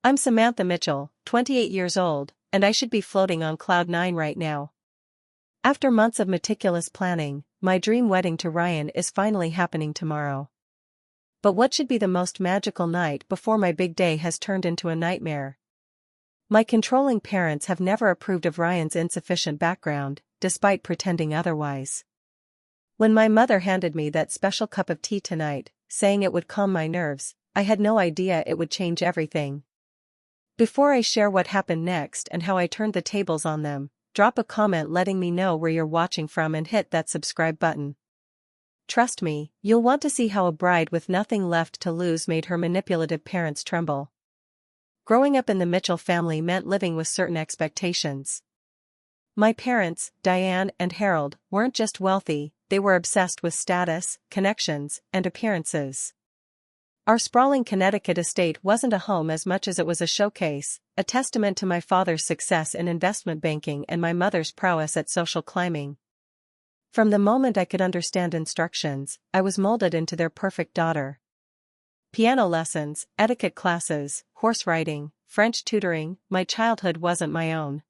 I'm Samantha Mitchell, 28 years old, and I should be floating on cloud 9 right now. After months of meticulous planning, my dream wedding to Ryan is finally happening tomorrow. But what should be the most magical night before my big day has turned into a nightmare? My controlling parents have never approved of Ryan's insufficient background, despite pretending otherwise. When my mother handed me that special cup of tea tonight, saying it would calm my nerves, I had no idea it would change everything. Before I share what happened next and how I turned the tables on them, drop a comment letting me know where you're watching from and hit that subscribe button. Trust me, you'll want to see how a bride with nothing left to lose made her manipulative parents tremble. Growing up in the Mitchell family meant living with certain expectations. My parents, Diane and Harold, weren't just wealthy, they were obsessed with status, connections, and appearances. Our sprawling Connecticut estate wasn't a home as much as it was a showcase, a testament to my father's success in investment banking and my mother's prowess at social climbing. From the moment I could understand instructions, I was molded into their perfect daughter. Piano lessons, etiquette classes, horse riding, French tutoring, my childhood wasn't my own.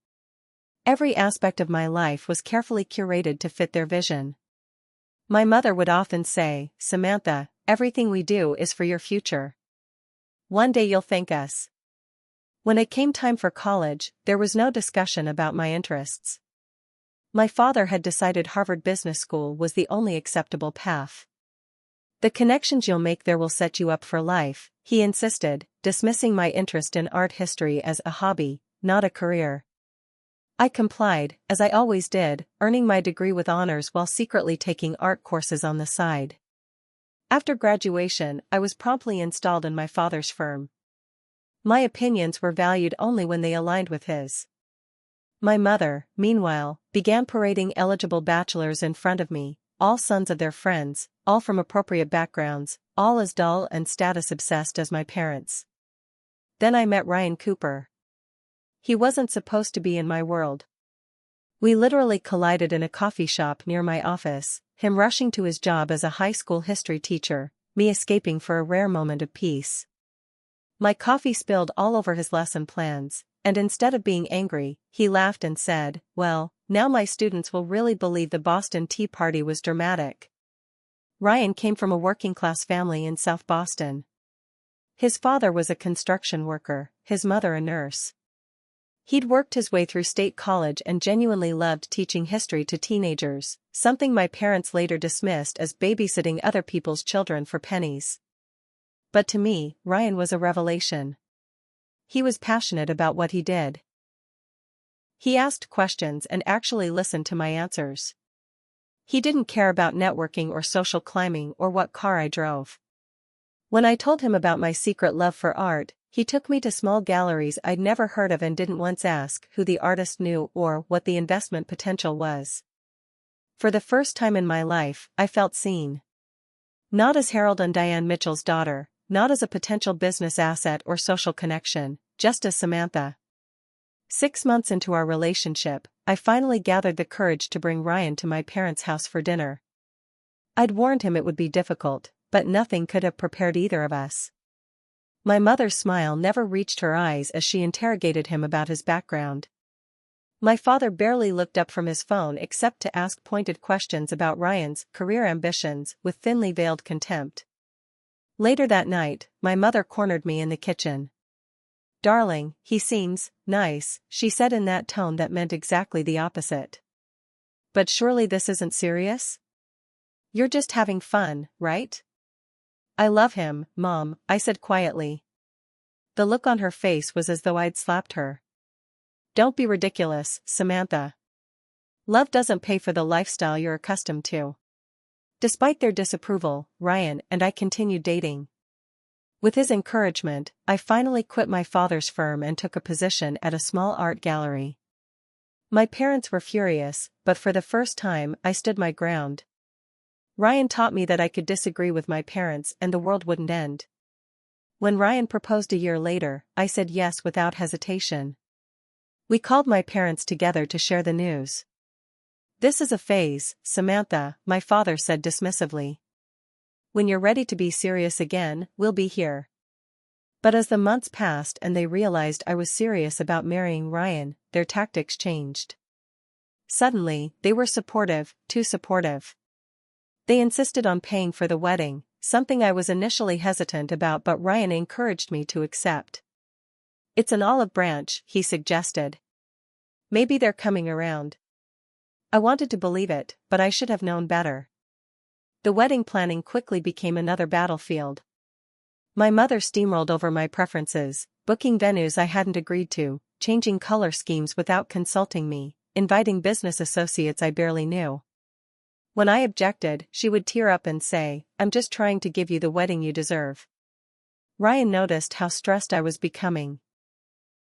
Every aspect of my life was carefully curated to fit their vision. My mother would often say, "Samantha, everything we do is for your future. One day you'll thank us." When it came time for college, there was no discussion about my interests. My father had decided Harvard Business School was the only acceptable path. "The connections you'll make there will set you up for life," he insisted, dismissing my interest in art history as a hobby, not a career. I complied, as I always did, earning my degree with honors while secretly taking art courses on the side. After graduation, I was promptly installed in my father's firm. My opinions were valued only when they aligned with his. My mother, meanwhile, began parading eligible bachelors in front of me, all sons of their friends, all from appropriate backgrounds, all as dull and status-obsessed as my parents. Then I met Ryan Cooper. He wasn't supposed to be in my world. We literally collided in a coffee shop near my office, him rushing to his job as a high school history teacher, me escaping for a rare moment of peace. My coffee spilled all over his lesson plans, and instead of being angry, he laughed and said, "Well, now my students will really believe the Boston Tea Party was dramatic." Ryan came from a working-class family in South Boston. His father was a construction worker, his mother a nurse. He'd worked his way through state college and genuinely loved teaching history to teenagers, something my parents later dismissed as babysitting other people's children for pennies. But to me, Ryan was a revelation. He was passionate about what he did. He asked questions and actually listened to my answers. He didn't care about networking or social climbing or what car I drove. When I told him about my secret love for art, he took me to small galleries I'd never heard of and didn't once ask who the artist knew or what the investment potential was. For the first time in my life, I felt seen. Not as Harold and Diane Mitchell's daughter, not as a potential business asset or social connection, just as Samantha. 6 months into our relationship, I finally gathered the courage to bring Ryan to my parents' house for dinner. I'd warned him it would be difficult, but nothing could have prepared either of us. My mother's smile never reached her eyes as she interrogated him about his background. My father barely looked up from his phone except to ask pointed questions about Ryan's career ambitions with thinly veiled contempt. Later that night, my mother cornered me in the kitchen. "Darling, he seems nice," she said in that tone that meant exactly the opposite. "But surely this isn't serious? You're just having fun, right?" "I love him, Mom," I said quietly. The look on her face was as though I'd slapped her. "Don't be ridiculous, Samantha. Love doesn't pay for the lifestyle you're accustomed to." Despite their disapproval, Ryan and I continued dating. With his encouragement, I finally quit my father's firm and took a position at a small art gallery. My parents were furious, but for the first time, I stood my ground. Ryan taught me that I could disagree with my parents and the world wouldn't end. When Ryan proposed a year later, I said yes without hesitation. We called my parents together to share the news. "This is a phase, Samantha," my father said dismissively. "When you're ready to be serious again, we'll be here." But as the months passed and they realized I was serious about marrying Ryan, their tactics changed. Suddenly, they were supportive, too supportive. They insisted on paying for the wedding, something I was initially hesitant about, but Ryan encouraged me to accept. "It's an olive branch," he suggested. "Maybe they're coming around." I wanted to believe it, but I should have known better. The wedding planning quickly became another battlefield. My mother steamrolled over my preferences, booking venues I hadn't agreed to, changing color schemes without consulting me, inviting business associates I barely knew. When I objected, she would tear up and say, "I'm just trying to give you the wedding you deserve." Ryan noticed how stressed I was becoming.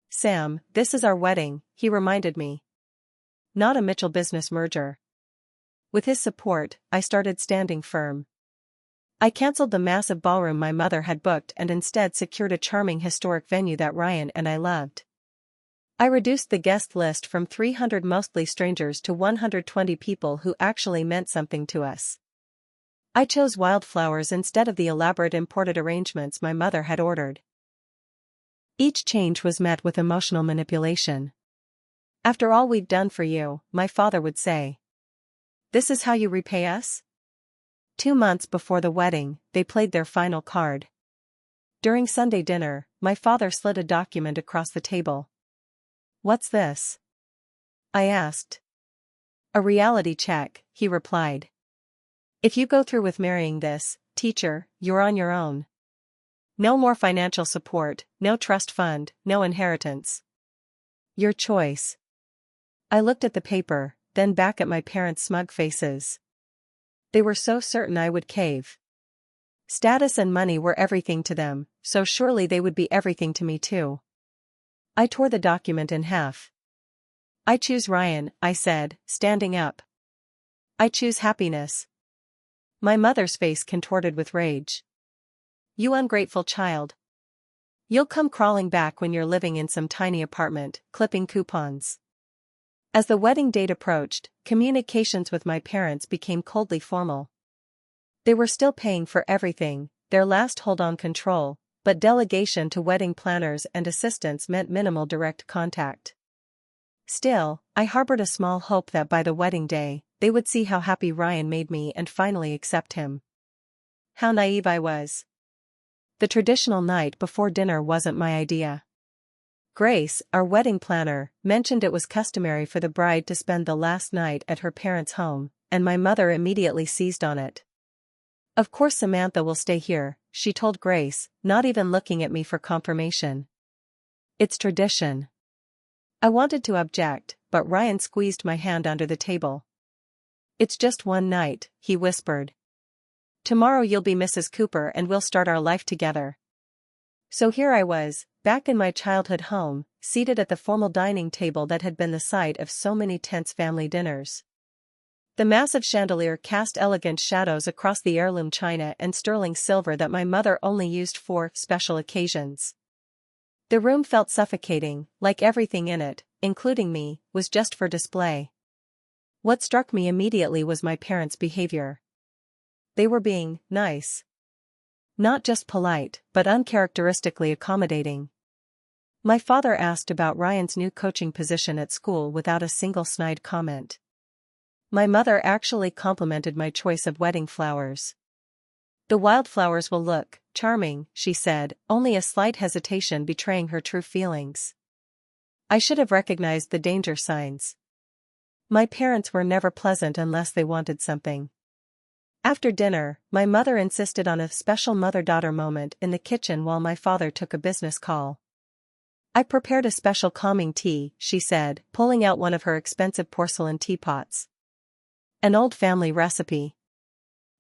"Sam, this is our wedding," he reminded me. "Not a Mitchell business merger." With his support, I started standing firm. I canceled the massive ballroom my mother had booked and instead secured a charming historic venue that Ryan and I loved. I reduced the guest list from 300 mostly strangers to 120 people who actually meant something to us. I chose wildflowers instead of the elaborate imported arrangements my mother had ordered. Each change was met with emotional manipulation. "After all we've done for you," my father would say. "This is how you repay us?" 2 months before the wedding, they played their final card. During Sunday dinner, my father slid a document across the table. "What's this?" I asked. "A reality check," he replied. "If you go through with marrying this teacher, you're on your own. No more financial support, no trust fund, no inheritance. Your choice." I looked at the paper, then back at my parents' smug faces. They were so certain I would cave. Status and money were everything to them, so surely they would be everything to me too. I tore the document in half. "I choose Ryan," I said, standing up. "I choose happiness." My mother's face contorted with rage. "You ungrateful child. You'll come crawling back when you're living in some tiny apartment, clipping coupons." As the wedding date approached, communications with my parents became coldly formal. They were still paying for everything, their last hold on control, but delegation to wedding planners and assistants meant minimal direct contact. Still, I harbored a small hope that by the wedding day, they would see how happy Ryan made me and finally accept him. How naive I was. The traditional night before dinner wasn't my idea. Grace, our wedding planner, mentioned it was customary for the bride to spend the last night at her parents' home, and my mother immediately seized on it. "Of course Samantha will stay here," she told Grace, not even looking at me for confirmation. "It's tradition." I wanted to object, but Ryan squeezed my hand under the table. "It's just one night," he whispered. "Tomorrow you'll be Mrs. Cooper and we'll start our life together." So here I was, back in my childhood home, seated at the formal dining table that had been the site of so many tense family dinners. The massive chandelier cast elegant shadows across the heirloom china and sterling silver that my mother only used for special occasions. The room felt suffocating, like everything in it, including me, was just for display. What struck me immediately was my parents' behavior. They were being nice. Not just polite, but uncharacteristically accommodating. My father asked about Ryan's new coaching position at school without a single snide comment. My mother actually complimented my choice of wedding flowers. "The wildflowers will look charming," she said, only a slight hesitation betraying her true feelings. I should have recognized the danger signs. My parents were never pleasant unless they wanted something. After dinner, my mother insisted on a special mother-daughter moment in the kitchen while my father took a business call. "I prepared a special calming tea," she said, pulling out one of her expensive porcelain teapots. "An old family recipe.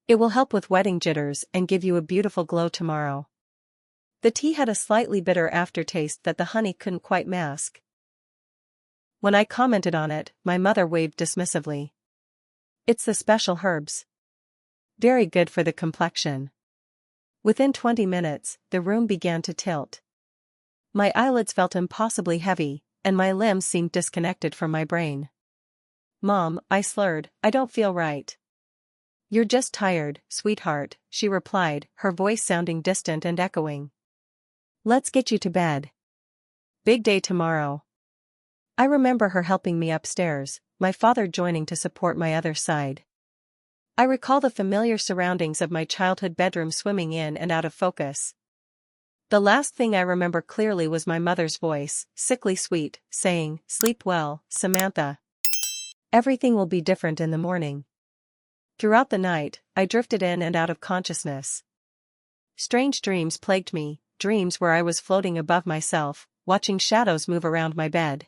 It will help with wedding jitters and give you a beautiful glow tomorrow." The tea had a slightly bitter aftertaste that the honey couldn't quite mask. When I commented on it, my mother waved dismissively. "It's the special herbs. Very good for the complexion." Within 20 minutes, the room began to tilt. My eyelids felt impossibly heavy, and my limbs seemed disconnected from my brain. "Mom," I slurred, "I don't feel right." "You're just tired, sweetheart," she replied, her voice sounding distant and echoing. Let's get you to bed. Big day tomorrow. I remember her helping me upstairs, my father joining to support my other side. I recall the familiar surroundings of my childhood bedroom swimming in and out of focus. The last thing I remember clearly was my mother's voice, sickly sweet, saying, "Sleep well, Samantha. Everything will be different in the morning." Throughout the night, I drifted in and out of consciousness. Strange dreams plagued me, dreams where I was floating above myself, watching shadows move around my bed.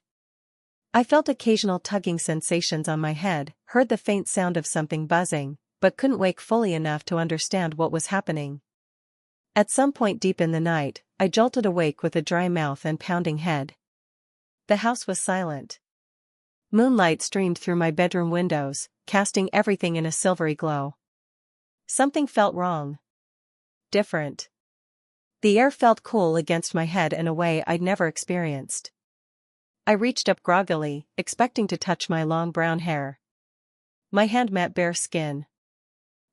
I felt occasional tugging sensations on my head, heard the faint sound of something buzzing, but couldn't wake fully enough to understand what was happening. At some point deep in the night, I jolted awake with a dry mouth and pounding head. The house was silent. Moonlight streamed through my bedroom windows, casting everything in a silvery glow. Something felt wrong. Different. The air felt cool against my head in a way I'd never experienced. I reached up groggily, expecting to touch my long brown hair. My hand met bare skin.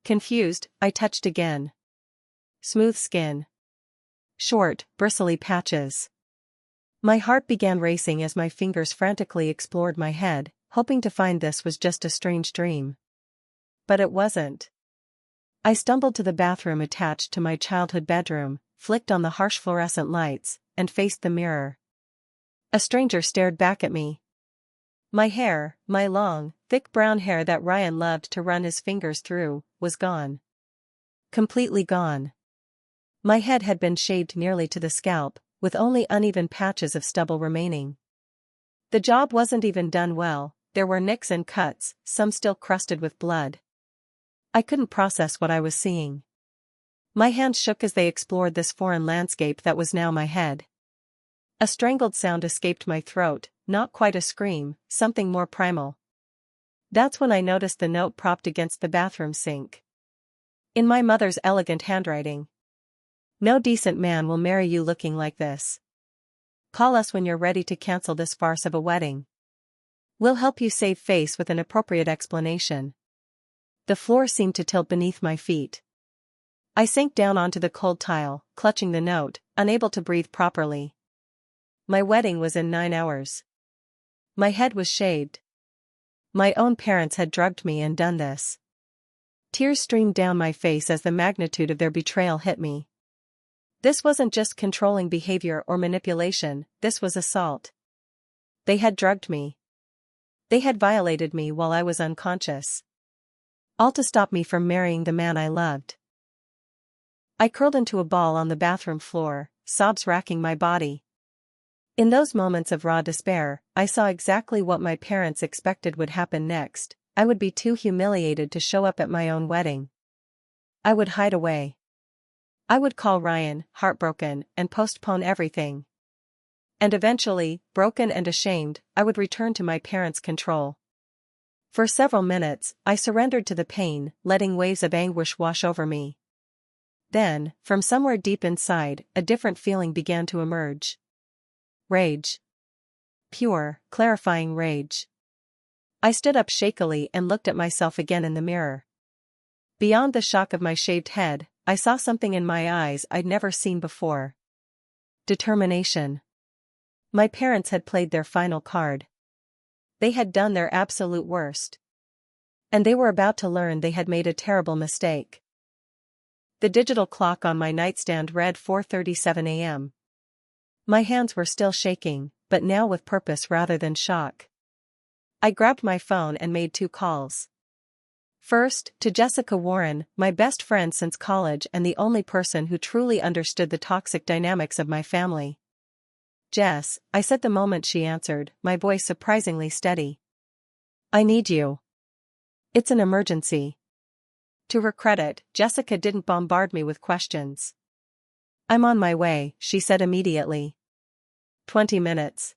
Confused, I touched again. Smooth skin. Short, bristly patches. My heart began racing as my fingers frantically explored my head, hoping to find this was just a strange dream. But it wasn't. I stumbled to the bathroom attached to my childhood bedroom, flicked on the harsh fluorescent lights, and faced the mirror. A stranger stared back at me. My hair, my long, thick brown hair that Ryan loved to run his fingers through, was gone. Completely gone. My head had been shaved nearly to the scalp, with only uneven patches of stubble remaining. The job wasn't even done well, there were nicks and cuts, some still crusted with blood. I couldn't process what I was seeing. My hands shook as they explored this foreign landscape that was now my head. A strangled sound escaped my throat, not quite a scream, something more primal. That's when I noticed the note propped against the bathroom sink. In my mother's elegant handwriting. "No decent man will marry you looking like this. Call us when you're ready to cancel this farce of a wedding. We'll help you save face with an appropriate explanation." The floor seemed to tilt beneath my feet. I sank down onto the cold tile, clutching the note, unable to breathe properly. My wedding was in 9 hours. My head was shaved. My own parents had drugged me and done this. Tears streamed down my face as the magnitude of their betrayal hit me. This wasn't just controlling behavior or manipulation, this was assault. They had drugged me. They had violated me while I was unconscious. All to stop me from marrying the man I loved. I curled into a ball on the bathroom floor, sobs racking my body. In those moments of raw despair, I saw exactly what my parents expected would happen next. I would be too humiliated to show up at my own wedding. I would hide away. I would call Ryan, heartbroken, and postpone everything. And eventually, broken and ashamed, I would return to my parents' control. For several minutes, I surrendered to the pain, letting waves of anguish wash over me. Then, from somewhere deep inside, a different feeling began to emerge. Rage. Pure, clarifying rage. I stood up shakily and looked at myself again in the mirror. Beyond the shock of my shaved head, I saw something in my eyes I'd never seen before. Determination. My parents had played their final card. They had done their absolute worst. And they were about to learn they had made a terrible mistake. The digital clock on my nightstand read 4:37 a.m. My hands were still shaking, but now with purpose rather than shock. I grabbed my phone and made 2 calls. First, to Jessica Warren, my best friend since college and the only person who truly understood the toxic dynamics of my family. "Jess," I said the moment she answered, my voice surprisingly steady. "I need you. It's an emergency." To her credit, Jessica didn't bombard me with questions. "I'm on my way," she said immediately. 20 minutes.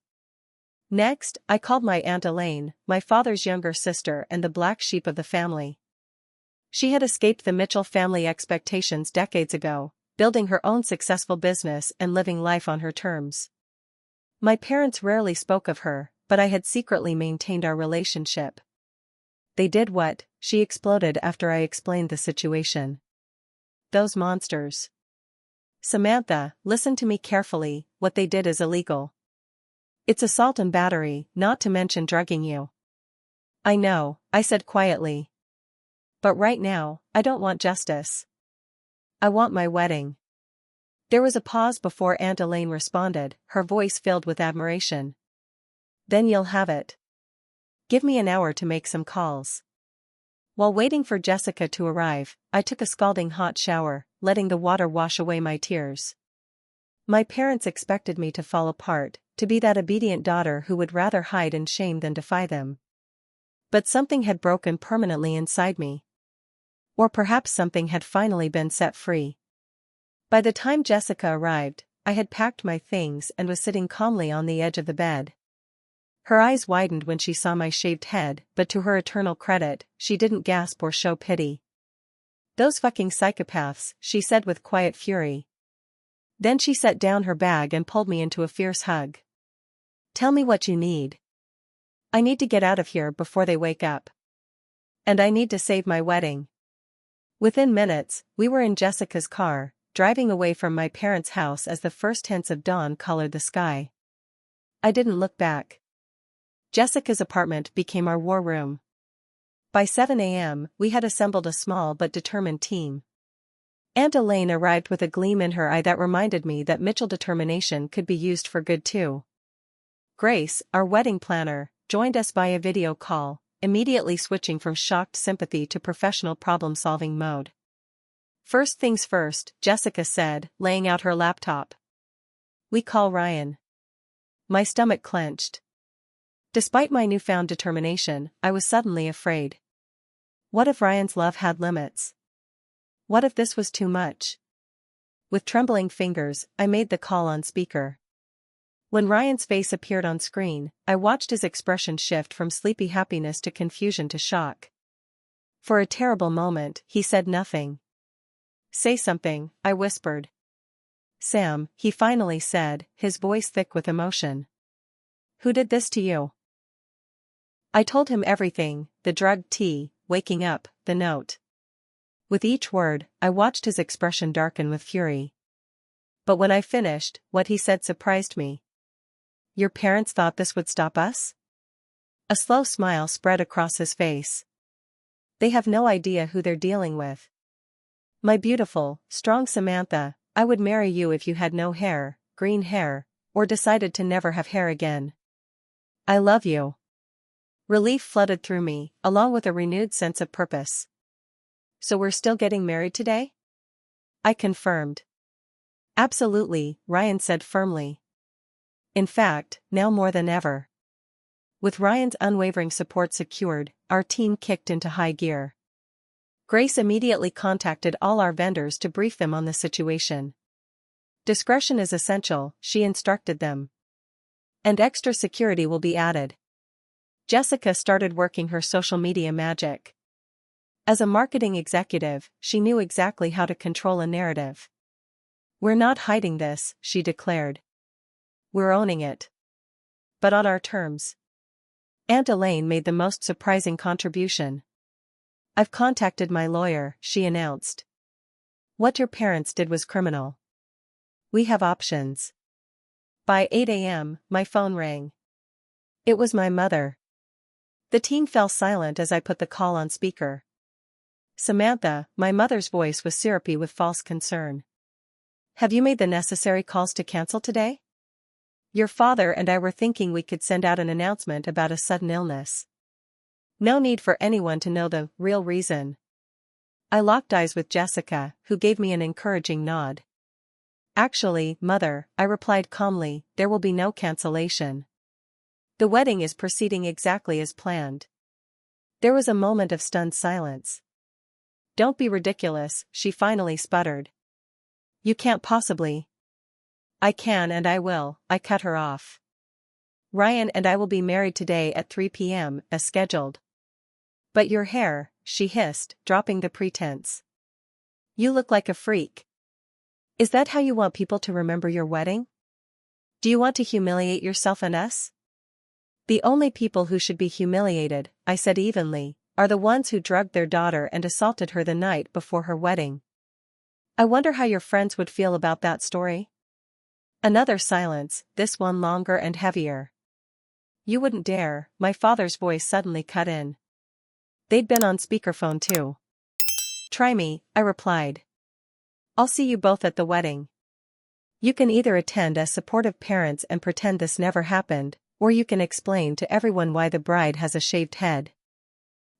Next, I called my Aunt Elaine, my father's younger sister and the black sheep of the family. She had escaped the Mitchell family expectations decades ago, building her own successful business and living life on her terms. My parents rarely spoke of her, but I had secretly maintained our relationship. "They did what?" she exploded after I explained the situation. "Those monsters. Samantha, listen to me carefully, what they did is illegal. It's assault and battery, not to mention drugging you. I know, I said quietly. But right now, I don't want justice. I want my wedding. There was a pause before Aunt Elaine responded, her voice filled with admiration. Then you'll have it. Give me an hour to make some calls. While waiting for Jessica to arrive, I took a scalding hot shower, letting the water wash away my tears. My parents expected me to fall apart, to be that obedient daughter who would rather hide in shame than defy them. But something had broken permanently inside me. Or perhaps something had finally been set free. By the time Jessica arrived, I had packed my things and was sitting calmly on the edge of the bed. Her eyes widened when she saw my shaved head, but to her eternal credit, she didn't gasp or show pity. Those fucking psychopaths, she said with quiet fury. Then she set down her bag and pulled me into a fierce hug. Tell me what you need. I need to get out of here before they wake up. And I need to save my wedding. Within minutes, we were in Jessica's car, driving away from my parents' house as the first hints of dawn colored the sky. I didn't look back. Jessica's apartment became our war room. By 7 a.m., we had assembled a small but determined team. Aunt Elaine arrived with a gleam in her eye that reminded me that Mitchell determination could be used for good too. Grace, our wedding planner, joined us via video call, immediately switching from shocked sympathy to professional problem-solving mode. First things first, Jessica said, laying out her laptop. We call Ryan. My stomach clenched. Despite my newfound determination, I was suddenly afraid. What if Ryan's love had limits? What if this was too much? With trembling fingers, I made the call on speaker. When Ryan's face appeared on screen, I watched his expression shift from sleepy happiness to confusion to shock. For a terrible moment, he said nothing. Say something, I whispered. Sam, he finally said, his voice thick with emotion. Who did this to you? I told him everything, the drugged tea, waking up, the note. With each word, I watched his expression darken with fury. But when I finished, what he said surprised me. Your parents thought this would stop us? A slow smile spread across his face. They have no idea who they're dealing with. My beautiful, strong Samantha, I would marry you if you had no hair, green hair, or decided to never have hair again. I love you. Relief flooded through me, along with a renewed sense of purpose. So we're still getting married today? I confirmed. Absolutely, Ryan said firmly. In fact, now more than ever. With Ryan's unwavering support secured, our team kicked into high gear. Grace immediately contacted all our vendors to brief them on the situation. Discretion is essential, she instructed them. And extra security will be added. Jessica started working her social media magic. As a marketing executive, she knew exactly how to control a narrative. We're not hiding this, she declared. We're owning it. But on our terms. Aunt Elaine made the most surprising contribution. I've contacted my lawyer, she announced. What your parents did was criminal. We have options. By 8 a.m., my phone rang. It was my mother. The team fell silent as I put the call on speaker. Samantha, my mother's voice was syrupy with false concern. Have you made the necessary calls to cancel today? Your father and I were thinking we could send out an announcement about a sudden illness. No need for anyone to know the real reason. I locked eyes with Jessica, who gave me an encouraging nod. Actually, Mother, I replied calmly, there will be no cancellation. The wedding is proceeding exactly as planned. There was a moment of stunned silence. Don't be ridiculous, she finally sputtered. You can't possibly. I can and I will, I cut her off. Ryan and I will be married today at 3 p.m., as scheduled. But your hair, she hissed, dropping the pretense. You look like a freak. Is that how you want people to remember your wedding? Do you want to humiliate yourself and us? The only people who should be humiliated, I said evenly, are the ones who drugged their daughter and assaulted her the night before her wedding. I wonder how your friends would feel about that story? Another silence, this one longer and heavier. You wouldn't dare, my father's voice suddenly cut in. They'd been on speakerphone too. Try me, I replied. I'll see you both at the wedding. You can either attend as supportive parents and pretend this never happened, or you can explain to everyone why the bride has a shaved head.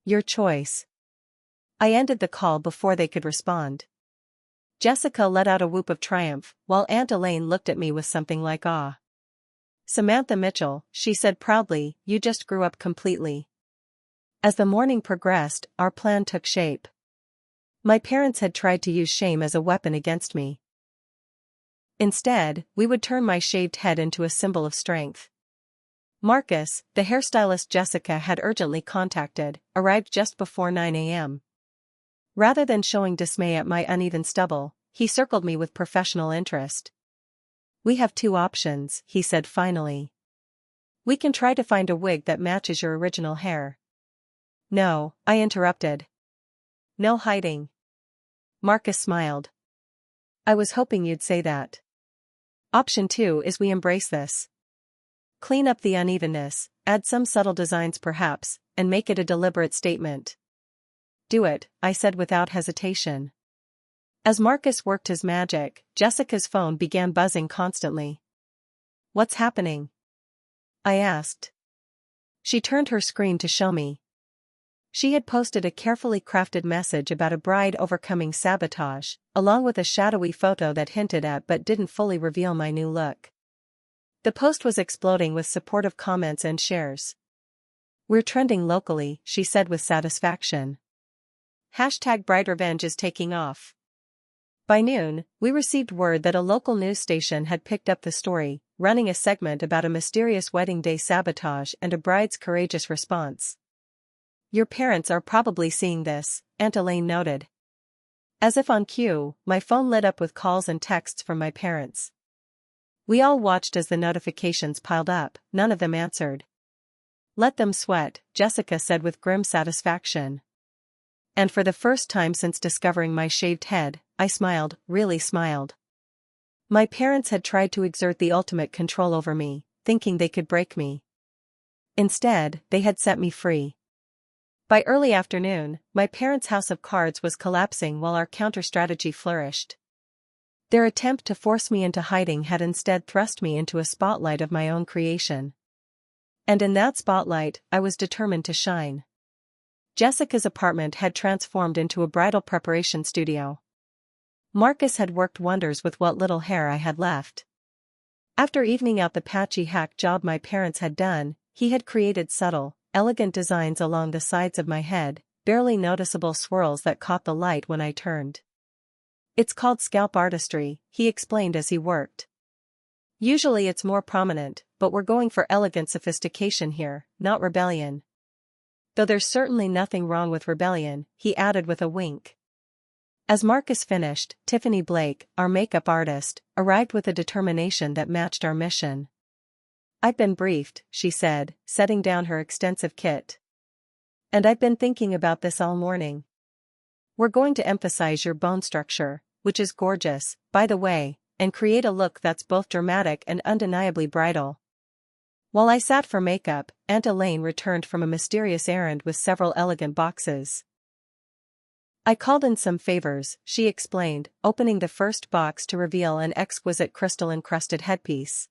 Your choice. I ended the call before they could respond. Jessica let out a whoop of triumph, while Aunt Elaine looked at me with something like awe. Samantha Mitchell, she said proudly, you just grew up completely. As the morning progressed, our plan took shape. My parents had tried to use shame as a weapon against me. Instead, we would turn my shaved head into a symbol of strength. Marcus, the hairstylist Jessica had urgently contacted, arrived just before 9 a.m. Rather than showing dismay at my uneven stubble, he circled me with professional interest. We have two options, he said finally. We can try to find a wig that matches your original hair. No, I interrupted. No hiding. Marcus smiled. I was hoping you'd say that. Option 2 is we embrace this. Clean up the unevenness, add some subtle designs perhaps, and make it a deliberate statement. Do it, I said without hesitation. As Marcus worked his magic, Jessica's phone began buzzing constantly. What's happening? I asked. She turned her screen to show me. She had posted a carefully crafted message about a bride overcoming sabotage, along with a shadowy photo that hinted at but didn't fully reveal my new look. The post was exploding with supportive comments and shares. We're trending locally, she said with satisfaction. #Bride Revenge is taking off. By noon, we received word that a local news station had picked up the story, running a segment about a mysterious wedding day sabotage and a bride's courageous response. Your parents are probably seeing this, Aunt Elaine noted. As if on cue, my phone lit up with calls and texts from my parents. We all watched as the notifications piled up, none of them answered. Let them sweat, Jessica said with grim satisfaction. And for the first time since discovering my shaved head, I smiled, really smiled. My parents had tried to exert the ultimate control over me, thinking they could break me. Instead, they had set me free. By early afternoon, my parents' house of cards was collapsing while our counter-strategy flourished. Their attempt to force me into hiding had instead thrust me into a spotlight of my own creation. And in that spotlight, I was determined to shine. Jessica's apartment had transformed into a bridal preparation studio. Marcus had worked wonders with what little hair I had left. After evening out the patchy hack job my parents had done, he had created subtle, elegant designs along the sides of my head, barely noticeable swirls that caught the light when I turned. It's called scalp artistry, he explained as he worked. Usually it's more prominent, but we're going for elegant sophistication here, not rebellion. Though there's certainly nothing wrong with rebellion, he added with a wink. As Marcus finished, Tiffany Blake, our makeup artist, arrived with a determination that matched our mission. I've been briefed, she said, setting down her extensive kit. And I've been thinking about this all morning. We're going to emphasize your bone structure, which is gorgeous, by the way, and create a look that's both dramatic and undeniably bridal. While I sat for makeup, Aunt Elaine returned from a mysterious errand with several elegant boxes. I called in some favors, she explained, opening the first box to reveal an exquisite crystal-encrusted headpiece.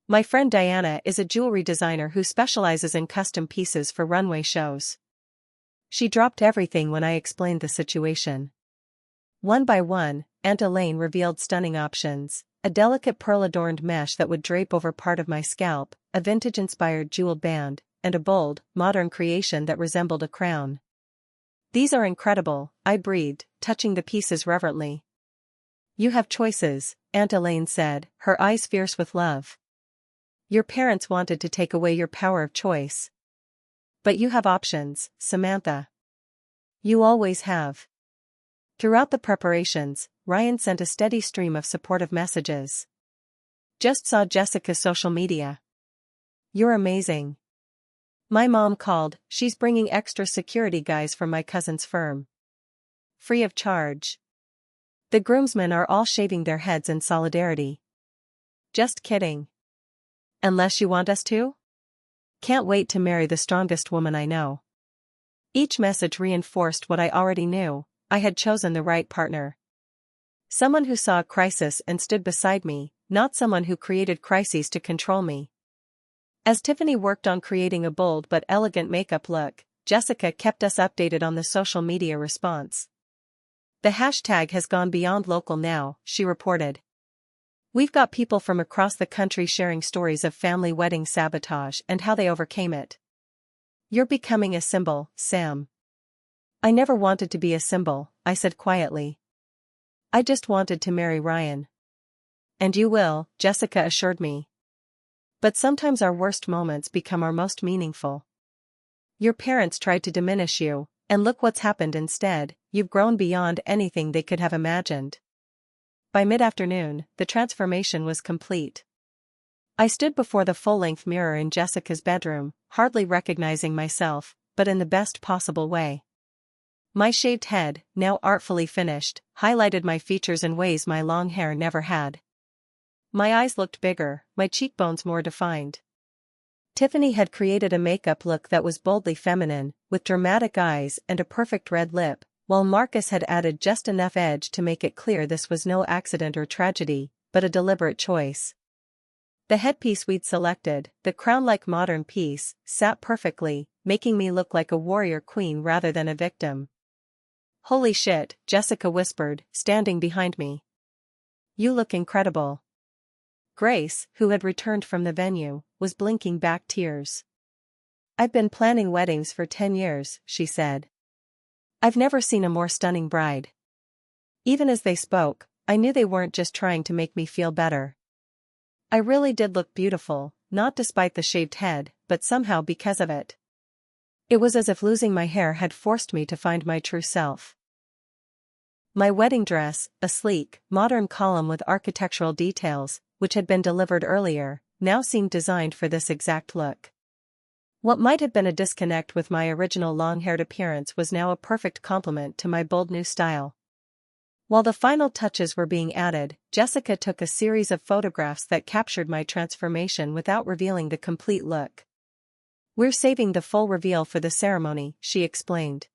My friend Diana is a jewelry designer who specializes in custom pieces for runway shows. She dropped everything when I explained the situation. One by one, Aunt Elaine revealed stunning options, a delicate pearl-adorned mesh that would drape over part of my scalp, a vintage-inspired jeweled band, and a bold, modern creation that resembled a crown. These are incredible, I breathed, touching the pieces reverently. You have choices, Aunt Elaine said, her eyes fierce with love. Your parents wanted to take away your power of choice. But you have options, Samantha. You always have. Throughout the preparations, Ryan sent a steady stream of supportive messages. Just saw Jessica's social media. You're amazing. My mom called, she's bringing extra security guys from my cousin's firm. Free of charge. The groomsmen are all shaving their heads in solidarity. Just kidding. Unless you want us to? Can't wait to marry the strongest woman I know. Each message reinforced what I already knew: I had chosen the right partner. Someone who saw a crisis and stood beside me, not someone who created crises to control me. As Tiffany worked on creating a bold but elegant makeup look, Jessica kept us updated on the social media response. The hashtag has gone beyond local now, she reported. We've got people from across the country sharing stories of family wedding sabotage and how they overcame it. You're becoming a symbol, Sam. I never wanted to be a symbol, I said quietly. I just wanted to marry Ryan. And you will, Jessica assured me. But sometimes our worst moments become our most meaningful. Your parents tried to diminish you, and look what's happened instead: you've grown beyond anything they could have imagined. By mid-afternoon, the transformation was complete. I stood before the full-length mirror in Jessica's bedroom, hardly recognizing myself, but in the best possible way. My shaved head, now artfully finished, highlighted my features in ways my long hair never had. My eyes looked bigger, my cheekbones more defined. Tiffany had created a makeup look that was boldly feminine, with dramatic eyes and a perfect red lip, while Marcus had added just enough edge to make it clear this was no accident or tragedy, but a deliberate choice. The headpiece we'd selected, the crown-like modern piece, sat perfectly, making me look like a warrior queen rather than a victim. "Holy shit," Jessica whispered, standing behind me. "You look incredible." Grace, who had returned from the venue, was blinking back tears. "I've been planning weddings for 10 years, she said. "I've never seen a more stunning bride." Even as they spoke, I knew they weren't just trying to make me feel better. I really did look beautiful, not despite the shaved head, but somehow because of it. It was as if losing my hair had forced me to find my true self. My wedding dress, a sleek, modern column with architectural details, which had been delivered earlier, now seemed designed for this exact look. What might have been a disconnect with my original long-haired appearance was now a perfect complement to my bold new style. While the final touches were being added, Jessica took a series of photographs that captured my transformation without revealing the complete look. "We're saving the full reveal for the ceremony," she explained.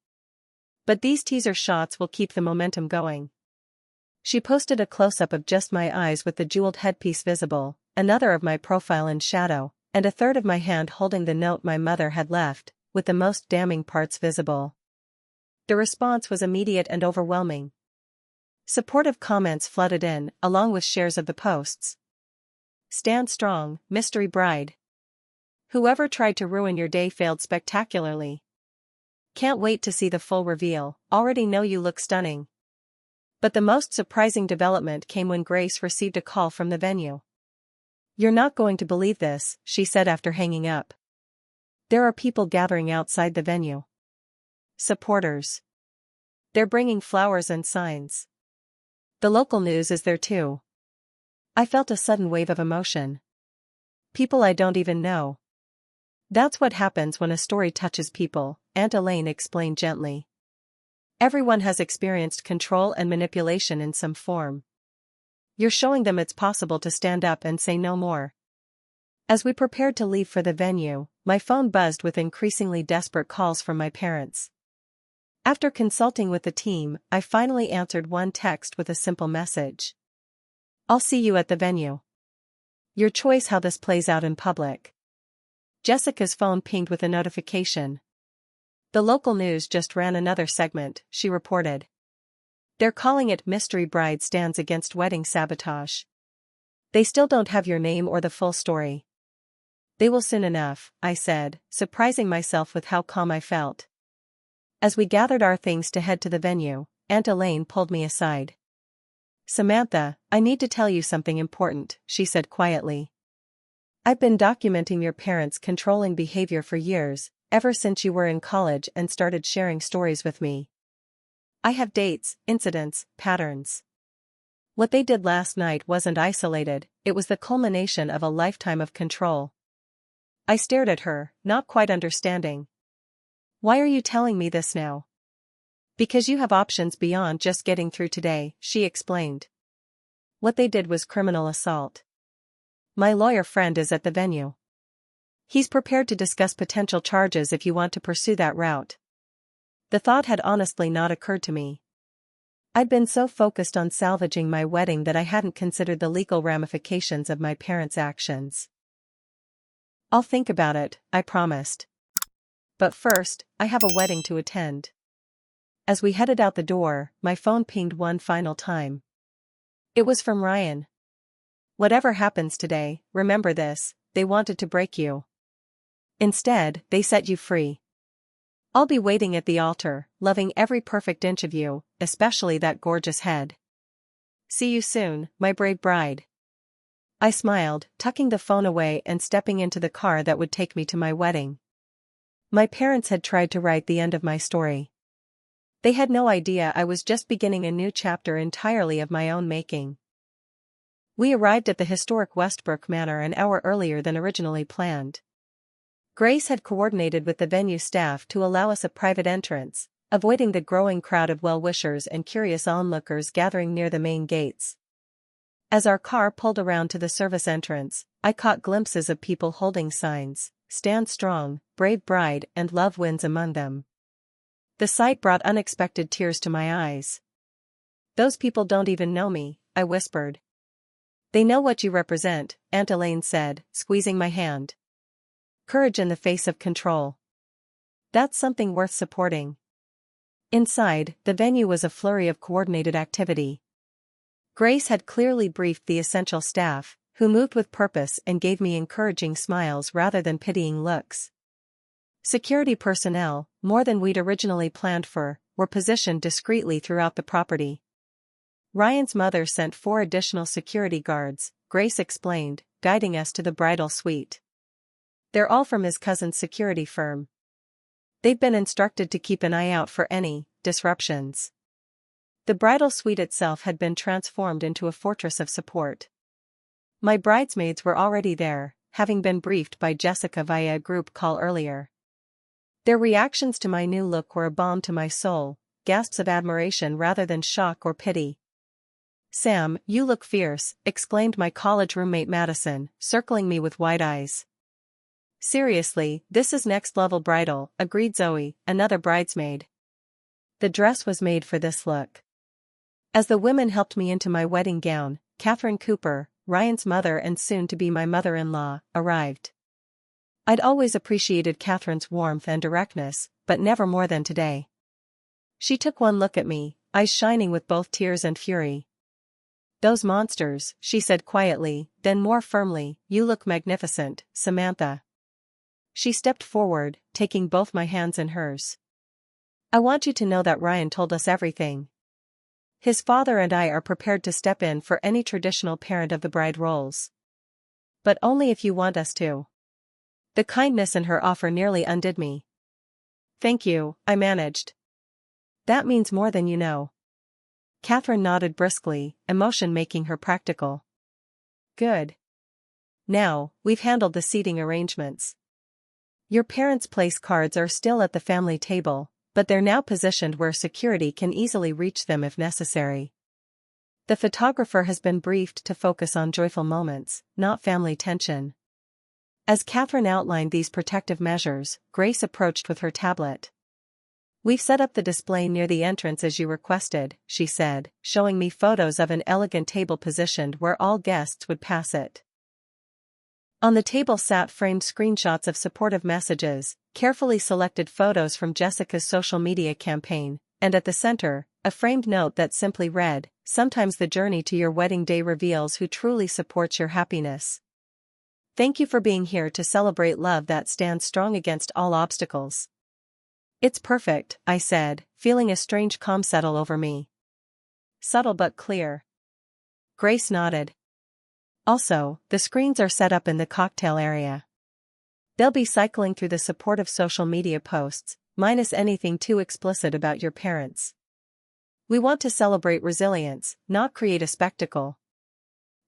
"But these teaser shots will keep the momentum going." She posted a close-up of just my eyes with the jeweled headpiece visible, another of my profile in shadow, and a third of my hand holding the note my mother had left, with the most damning parts visible. The response was immediate and overwhelming. Supportive comments flooded in, along with shares of the posts. "Stand strong, mystery bride. Whoever tried to ruin your day failed spectacularly. Can't wait to see the full reveal, already know you look stunning." But the most surprising development came when Grace received a call from the venue. "You're not going to believe this," she said after hanging up. "There are people gathering outside the venue. Supporters. They're bringing flowers and signs. The local news is there too." I felt a sudden wave of emotion. People I don't even know. "That's what happens when a story touches people," Aunt Elaine explained gently. "Everyone has experienced control and manipulation in some form. You're showing them it's possible to stand up and say no more." As we prepared to leave for the venue, my phone buzzed with increasingly desperate calls from my parents. After consulting with the team, I finally answered one text with a simple message. "I'll see you at the venue. Your choice how this plays out in public." Jessica's phone pinged with a notification. "The local news just ran another segment," she reported. "They're calling it Mystery Bride Stands Against Wedding Sabotage. They still don't have your name or the full story." "They will soon enough," I said, surprising myself with how calm I felt. As we gathered our things to head to the venue, Aunt Elaine pulled me aside. "Samantha, I need to tell you something important," she said quietly. "I've been documenting your parents' controlling behavior for years, ever since you were in college and started sharing stories with me. I have dates, incidents, patterns. What they did last night wasn't isolated, it was the culmination of a lifetime of control." I stared at her, not quite understanding. "Why are you telling me this now?" Because you have options beyond just getting through today, she explained. What they did was criminal assault. My lawyer friend is at the venue. He's prepared to discuss potential charges if you want to pursue that route. The thought had honestly not occurred to me. I'd been so focused on salvaging my wedding that I hadn't considered the legal ramifications of my parents' actions. I'll think about it, I promised. But first, I have a wedding to attend. As we headed out the door, my phone pinged one final time. It was from Ryan. Whatever happens today, remember this, they wanted to break you. Instead, they set you free. I'll be waiting at the altar, loving every perfect inch of you, especially that gorgeous head. See you soon, my brave bride. I smiled, tucking the phone away and stepping into the car that would take me to my wedding. My parents had tried to write the end of my story. They had no idea I was just beginning a new chapter entirely of my own making. We arrived at the historic Westbrook Manor an hour earlier than originally planned. Grace had coordinated with the venue staff to allow us a private entrance, avoiding the growing crowd of well-wishers and curious onlookers gathering near the main gates. As our car pulled around to the service entrance, I caught glimpses of people holding signs, "Stand Strong, Brave Bride," and "Love Wins" among them. The sight brought unexpected tears to my eyes. Those people don't even know me, I whispered. They know what you represent, Aunt Elaine said, squeezing my hand. Courage in the face of control. That's something worth supporting. Inside, the venue was a flurry of coordinated activity. Grace had clearly briefed the essential staff, who moved with purpose and gave me encouraging smiles rather than pitying looks. Security personnel, more than we'd originally planned for, were positioned discreetly throughout the property. Ryan's mother sent 4 additional security guards, Grace explained, guiding us to the bridal suite. They're all from his cousin's security firm. They've been instructed to keep an eye out for any disruptions. The bridal suite itself had been transformed into a fortress of support. My bridesmaids were already there, having been briefed by Jessica via a group call earlier. Their reactions to my new look were a balm to my soul, gasps of admiration rather than shock or pity. "Sam, you look fierce," exclaimed my college roommate Madison, circling me with wide eyes. "Seriously, this is next-level bridal," agreed Zoe, another bridesmaid. The dress was made for this look. As the women helped me into my wedding gown, Catherine Cooper, Ryan's mother and soon-to-be my mother-in-law, arrived. I'd always appreciated Catherine's warmth and directness, but never more than today. She took one look at me, eyes shining with both tears and fury. "Those monsters," she said quietly, then more firmly, "You look magnificent, Samantha." She stepped forward, taking both my hands in hers. "I want you to know that Ryan told us everything. His father and I are prepared to step in for any traditional parent of the bride roles. But only if you want us to." The kindness in her offer nearly undid me. "Thank you," I managed. "That means more than you know." Catherine nodded briskly, emotion making her practical. "Good. Now, we've handled the seating arrangements. Your parents' place cards are still at the family table, but they're now positioned where security can easily reach them if necessary. The photographer has been briefed to focus on joyful moments, not family tension." As Catherine outlined these protective measures, Grace approached with her tablet. "We've set up the display near the entrance as you requested," she said, showing me photos of an elegant table positioned where all guests would pass it. On the table sat framed screenshots of supportive messages, carefully selected photos from Jessica's social media campaign, and at the center, a framed note that simply read, "Sometimes the journey to your wedding day reveals who truly supports your happiness. Thank you for being here to celebrate love that stands strong against all obstacles." "It's perfect," I said, feeling a strange calm settle over me. "Subtle but clear." Grace nodded. "Also, the screens are set up in the cocktail area. They'll be cycling through the supportive social media posts, minus anything too explicit about your parents. We want to celebrate resilience, not create a spectacle."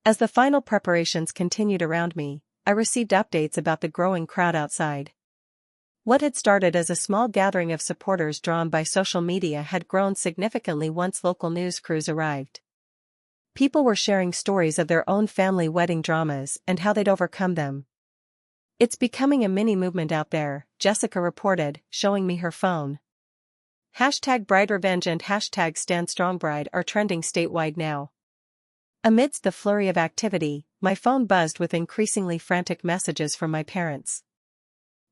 As the final preparations continued around me, I received updates about the growing crowd outside. What had started as a small gathering of supporters drawn by social media had grown significantly once local news crews arrived. People were sharing stories of their own family wedding dramas and how they'd overcome them. "It's becoming a mini movement out there," Jessica reported, showing me her phone. #Bride Revenge and #StandStrongBride are trending statewide now. Amidst the flurry of activity, my phone buzzed with increasingly frantic messages from my parents.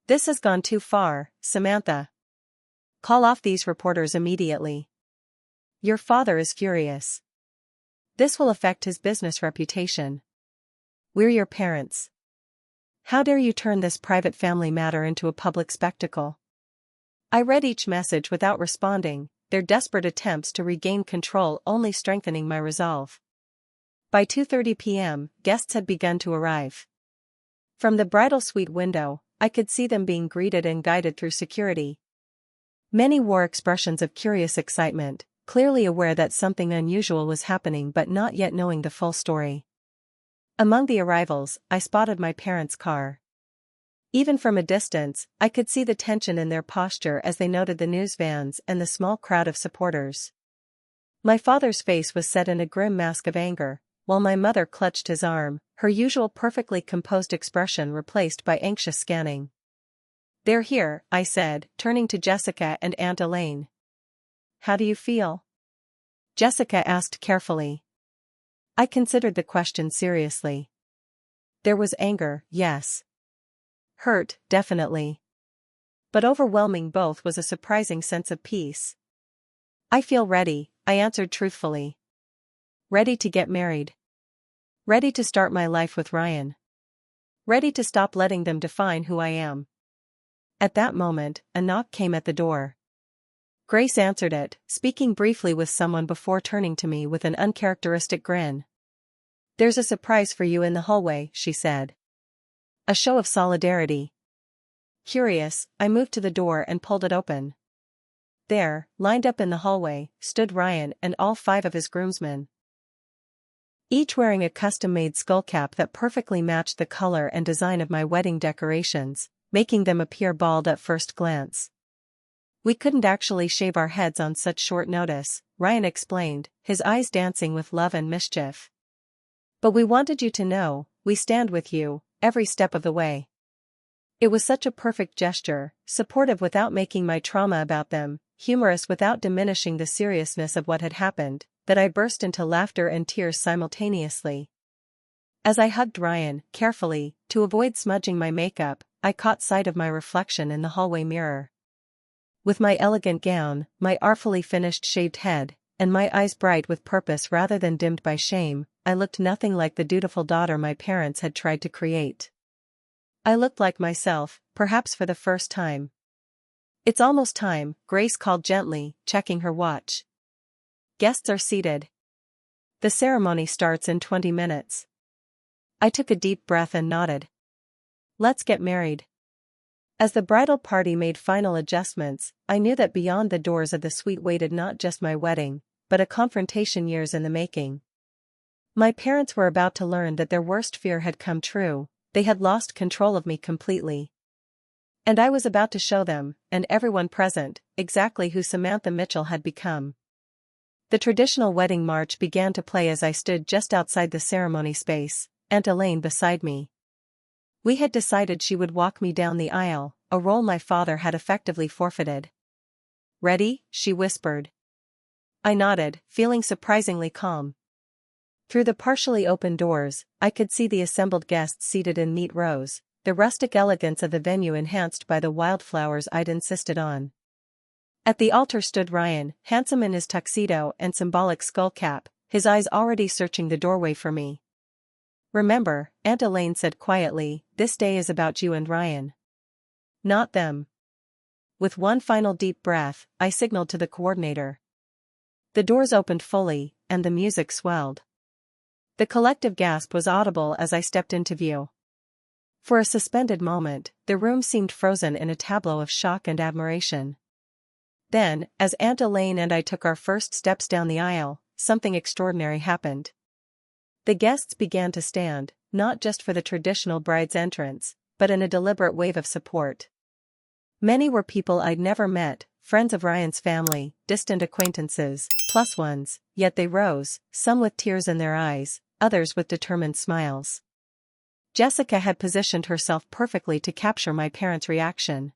"This has gone too far, Samantha. Call off these reporters immediately. Your father is furious. This will affect his business reputation. We're your parents. How dare you turn this private family matter into a public spectacle?" I read each message without responding, their desperate attempts to regain control only strengthening my resolve. By 2:30 p.m., guests had begun to arrive. From the bridal suite window, I could see them being greeted and guided through security. Many wore expressions of curious excitement, clearly aware that something unusual was happening but not yet knowing the full story. Among the arrivals, I spotted my parents' car. Even from a distance, I could see the tension in their posture as they noted the news vans and the small crowd of supporters. My father's face was set in a grim mask of anger, while my mother clutched his arm, her usual perfectly composed expression replaced by anxious scanning. "They're here," I said, turning to Jessica and Aunt Elaine. "How do you feel?" Jessica asked carefully. I considered the question seriously. There was anger, yes. Hurt, definitely. But overwhelming both was a surprising sense of peace. "I feel ready," I answered truthfully. "Ready to get married. Ready to start my life with Ryan. Ready to stop letting them define who I am." At that moment, a knock came at the door. Grace answered it, speaking briefly with someone before turning to me with an uncharacteristic grin. "There's a surprise for you in the hallway," she said. A show of solidarity. Curious, I moved to the door and pulled it open. There, lined up in the hallway, stood Ryan and all 5 of his groomsmen. Each wearing a custom-made skullcap that perfectly matched the color and design of my wedding decorations, making them appear bald at first glance. "We couldn't actually shave our heads on such short notice," Ryan explained, his eyes dancing with love and mischief. "But we wanted you to know, we stand with you, every step of the way." It was such a perfect gesture, supportive without making my trauma about them, humorous without diminishing the seriousness of what had happened, that I burst into laughter and tears simultaneously. As I hugged Ryan, carefully, to avoid smudging my makeup, I caught sight of my reflection in the hallway mirror. With my elegant gown, my artfully finished shaved head, and my eyes bright with purpose rather than dimmed by shame, I looked nothing like the dutiful daughter my parents had tried to create. I looked like myself, perhaps for the first time. "It's almost time," Grace called gently, checking her watch. "Guests are seated. The ceremony starts in 20 minutes. I took a deep breath and nodded. "Let's get married." As the bridal party made final adjustments, I knew that beyond the doors of the suite waited not just my wedding, but a confrontation years in the making. My parents were about to learn that their worst fear had come true. They had lost control of me completely. And I was about to show them, and everyone present, exactly who Samantha Mitchell had become. The traditional wedding march began to play as I stood just outside the ceremony space, Aunt Elaine beside me. We had decided she would walk me down the aisle, a role my father had effectively forfeited. "Ready?" she whispered. I nodded, feeling surprisingly calm. Through the partially open doors, I could see the assembled guests seated in neat rows, the rustic elegance of the venue enhanced by the wildflowers I'd insisted on. At the altar stood Ryan, handsome in his tuxedo and symbolic skullcap, his eyes already searching the doorway for me. "Remember," Aunt Elaine said quietly, "this day is about you and Ryan. Not them." With one final deep breath, I signaled to the coordinator. The doors opened fully, and the music swelled. The collective gasp was audible as I stepped into view. For a suspended moment, the room seemed frozen in a tableau of shock and admiration. Then, as Aunt Elaine and I took our first steps down the aisle, something extraordinary happened. The guests began to stand, not just for the traditional bride's entrance, but in a deliberate wave of support. Many were people I'd never met, friends of Ryan's family, distant acquaintances, plus ones, yet they rose, some with tears in their eyes, others with determined smiles. Jessica had positioned herself perfectly to capture my parents' reaction.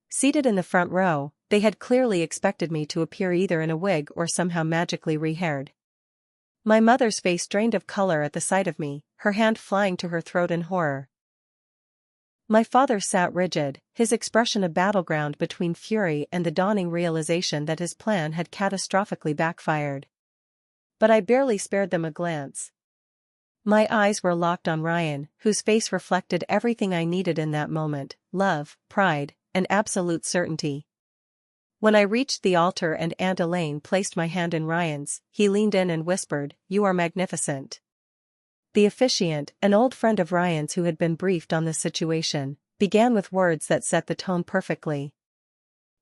Seated in the front row, they had clearly expected me to appear either in a wig or somehow magically rehaired. My mother's face drained of color at the sight of me, her hand flying to her throat in horror. My father sat rigid, his expression a battleground between fury and the dawning realization that his plan had catastrophically backfired. But I barely spared them a glance. My eyes were locked on Ryan, whose face reflected everything I needed in that moment: love, pride, and absolute certainty. When I reached the altar and Aunt Elaine placed my hand in Ryan's, he leaned in and whispered, "You are magnificent." The officiant, an old friend of Ryan's who had been briefed on the situation, began with words that set the tone perfectly.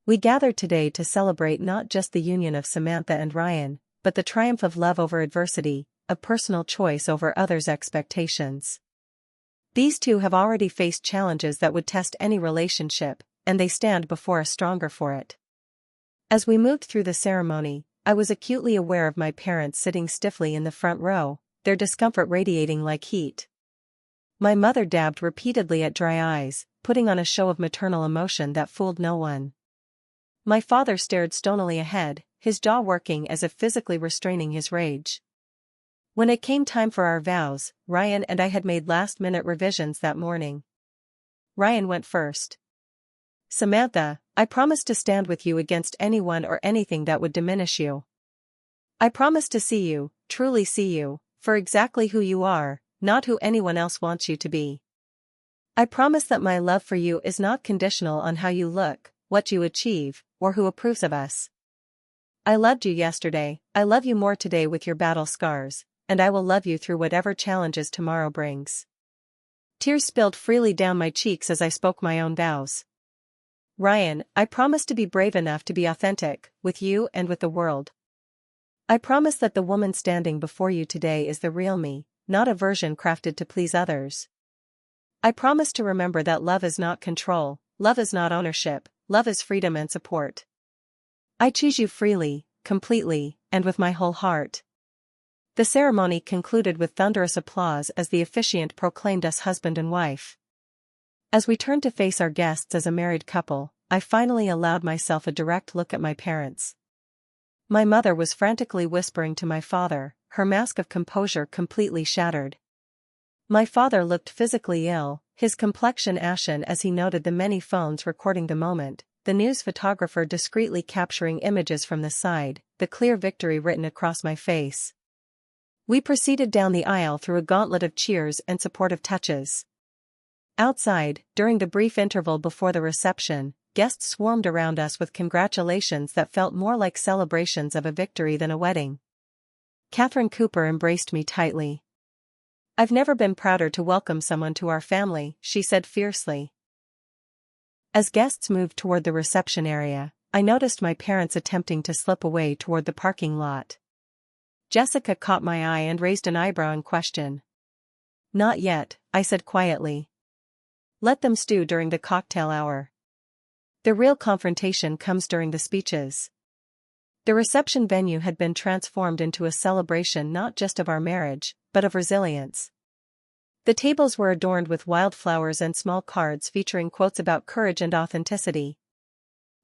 "We gathered today to celebrate not just the union of Samantha and Ryan, but the triumph of love over adversity, of personal choice over others' expectations. These two have already faced challenges that would test any relationship, and they stand before us stronger for it." As we moved through the ceremony, I was acutely aware of my parents sitting stiffly in the front row, their discomfort radiating like heat. My mother dabbed repeatedly at dry eyes, putting on a show of maternal emotion that fooled no one. My father stared stonily ahead, his jaw working as if physically restraining his rage. When it came time for our vows, Ryan and I had made last-minute revisions that morning. Ryan went first. "Samantha, I promise to stand with you against anyone or anything that would diminish you. I promise to see you, truly see you, for exactly who you are, not who anyone else wants you to be. I promise that my love for you is not conditional on how you look, what you achieve, or who approves of us. I loved you yesterday, I love you more today with your battle scars, and I will love you through whatever challenges tomorrow brings." Tears spilled freely down my cheeks as I spoke my own vows. "Ryan, I promise to be brave enough to be authentic, with you and with the world. I promise that the woman standing before you today is the real me, not a version crafted to please others. I promise to remember that love is not control, love is not ownership, love is freedom and support. I choose you freely, completely, and with my whole heart." The ceremony concluded with thunderous applause as the officiant proclaimed us husband and wife. As we turned to face our guests as a married couple, I finally allowed myself a direct look at my parents. My mother was frantically whispering to my father, her mask of composure completely shattered. My father looked physically ill, his complexion ashen as he noted the many phones recording the moment, the news photographer discreetly capturing images from the side, the clear victory written across my face. We proceeded down the aisle through a gauntlet of cheers and supportive touches. Outside, during the brief interval before the reception, guests swarmed around us with congratulations that felt more like celebrations of a victory than a wedding. Catherine Cooper embraced me tightly. "I've never been prouder to welcome someone to our family," she said fiercely. As guests moved toward the reception area, I noticed my parents attempting to slip away toward the parking lot. Jessica caught my eye and raised an eyebrow in question. "Not yet," I said quietly. "Let them stew during the cocktail hour. The real confrontation comes during the speeches." The reception venue had been transformed into a celebration not just of our marriage, but of resilience. The tables were adorned with wildflowers and small cards featuring quotes about courage and authenticity.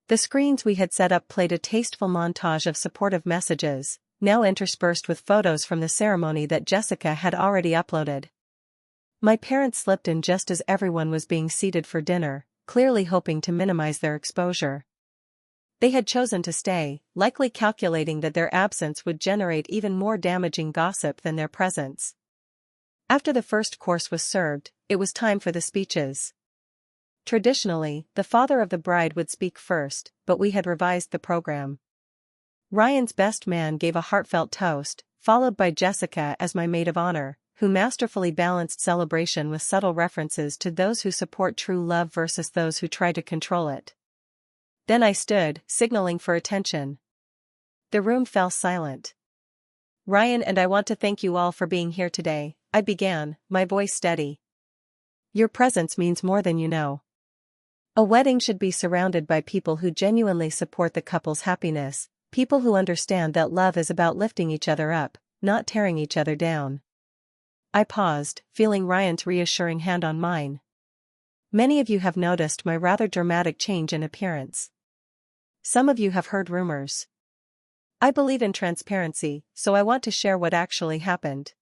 The screens we had set up played a tasteful montage of supportive messages, now interspersed with photos from the ceremony that Jessica had already uploaded. My parents slipped in just as everyone was being seated for dinner, clearly hoping to minimize their exposure. They had chosen to stay, likely calculating that their absence would generate even more damaging gossip than their presence. After the first course was served, it was time for the speeches. Traditionally, the father of the bride would speak first, but we had revised the program. Ryan's best man gave a heartfelt toast, followed by Jessica as my maid of honor, who masterfully balanced celebration with subtle references to those who support true love versus those who try to control it. Then I stood, signaling for attention. The room fell silent. "Ryan and I want to thank you all for being here today," I began, my voice steady. "Your presence means more than you know. A wedding should be surrounded by people who genuinely support the couple's happiness, people who understand that love is about lifting each other up, not tearing each other down. I paused, feeling Ryan's reassuring hand on mine. Many of you have noticed my rather dramatic change in appearance. Some of you have heard rumors. I believe in transparency, so I want to share what actually happened.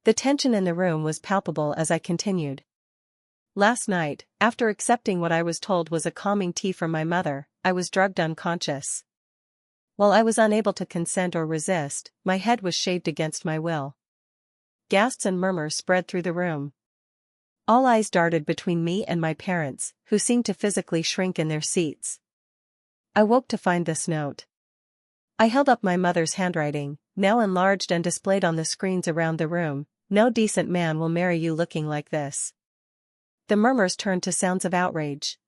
The tension in the room was palpable as I continued. Last night, after accepting what I was told was a calming tea from my mother, I was drugged unconscious. While I was unable to consent or resist, my head was shaved against my will. Gasps and murmurs spread through the room. All eyes darted between me and my parents, who seemed to physically shrink in their seats. I woke to find this note. I held up my mother's handwriting, now enlarged and displayed on the screens around the room. No decent man will marry you looking like this. The murmurs turned to sounds of outrage.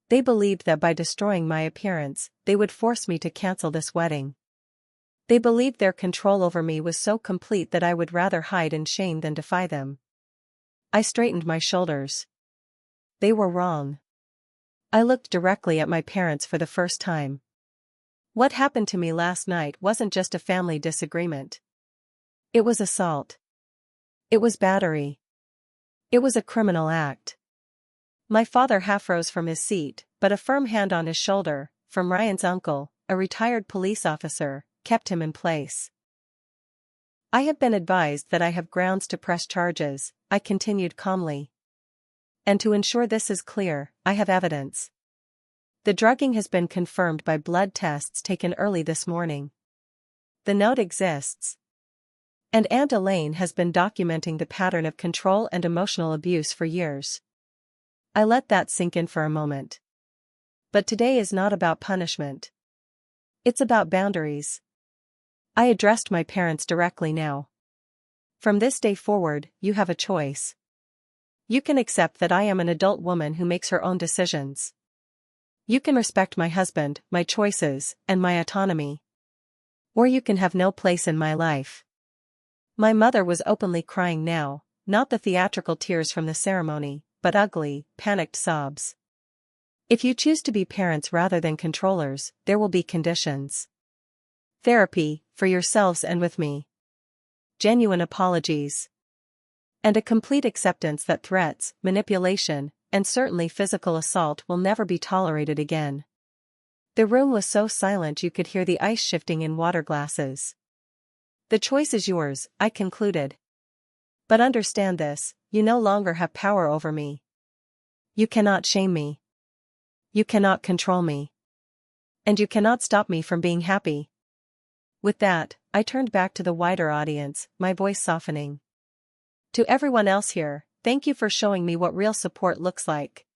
They believed that by destroying my appearance, they would force me to cancel this wedding. They believed their control over me was so complete that I would rather hide in shame than defy them. I straightened my shoulders. They were wrong. I looked directly at my parents for the first time. What happened to me last night wasn't just a family disagreement. It was assault. It was battery. It was a criminal act. My father half rose from his seat, but a firm hand on his shoulder, from Ryan's uncle, a retired police officer, kept him in place. I have been advised that I have grounds to press charges, I continued calmly. And to ensure this is clear, I have evidence. The drugging has been confirmed by blood tests taken early this morning. The note exists. And Aunt Elaine has been documenting the pattern of control and emotional abuse for years. I let that sink in for a moment. But today is not about punishment. It's about boundaries. I addressed my parents directly now. From this day forward, you have a choice. You can accept that I am an adult woman who makes her own decisions. You can respect my husband, my choices, and my autonomy. Or you can have no place in my life. My mother was openly crying now, not the theatrical tears from the ceremony, but ugly, panicked sobs. If you choose to be parents rather than controllers, there will be conditions. Therapy, for yourselves and with me. Genuine apologies. And a complete acceptance that threats, manipulation, and certainly physical assault will never be tolerated again. The room was so silent you could hear the ice shifting in water glasses. The choice is yours, I concluded. But understand this, you no longer have power over me. You cannot shame me. You cannot control me. And you cannot stop me from being happy. With that, I turned back to the wider audience, my voice softening. To everyone else here, thank you for showing me what real support looks like.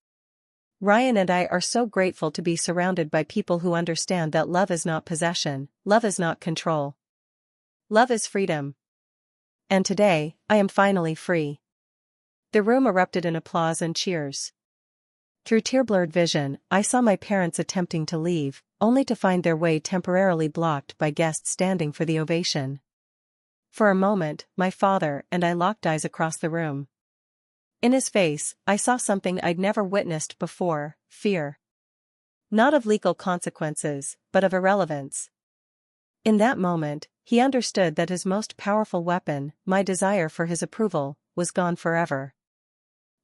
Ryan and I are so grateful to be surrounded by people who understand that love is not possession, love is not control. Love is freedom. And today, I am finally free. The room erupted in applause and cheers. Through tear-blurred vision, I saw my parents attempting to leave, only to find their way temporarily blocked by guests standing for the ovation. For a moment, my father and I locked eyes across the room. In his face, I saw something I'd never witnessed before, fear. Not of legal consequences, but of irrelevance. In that moment, he understood that his most powerful weapon, my desire for his approval, was gone forever.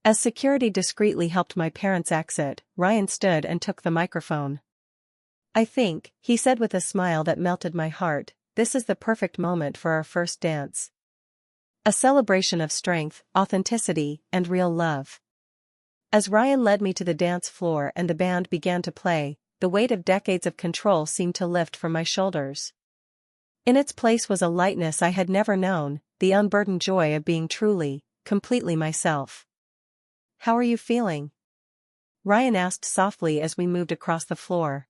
As security discreetly helped my parents exit, Ryan stood and took the microphone. I think, he said with a smile that melted my heart, this is the perfect moment for our first dance. A celebration of strength, authenticity, and real love. As Ryan led me to the dance floor and the band began to play, the weight of decades of control seemed to lift from my shoulders. In its place was a lightness I had never known, the unburdened joy of being truly, completely myself. How are you feeling? Ryan asked softly as we moved across the floor.